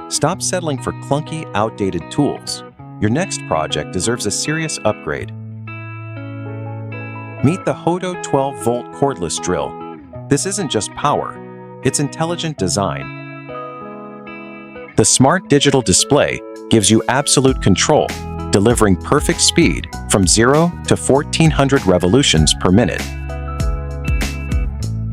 Stop settling for clunky, outdated tools. Your next project deserves a serious upgrade. Meet the HOTO 12-volt cordless drill. This isn't just power, it's intelligent design. The smart digital display gives you absolute control, delivering perfect speed from 0 to 1400 revolutions per minute.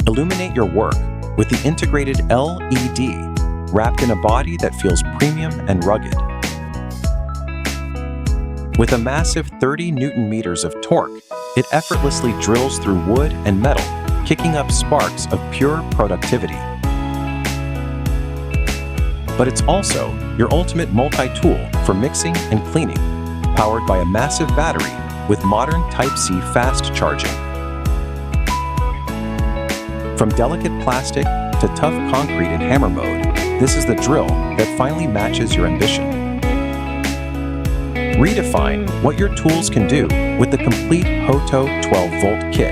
Illuminate your work with the integrated LED, wrapped in a body that feels premium and rugged. With a massive 30 Newton-meters of torque, it effortlessly drills through wood and metal, kicking up sparks of pure productivity. But it's also your ultimate multi-tool for mixing and cleaning, powered by a massive battery with modern Type-C fast charging. From delicate plastic to tough concrete in hammer mode, this is the drill that finally matches your ambition. Redefine what your tools can do with the complete HOTO 12-volt kit.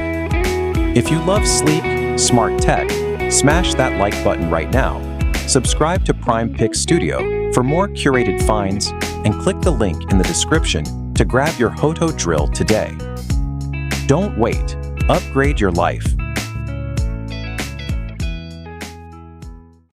If you love sleek, smart tech, smash that like button right now. Subscribe to Prime Pick Studio for more curated finds and click the link in the description to grab your HOTO drill today. Don't wait. Upgrade your life.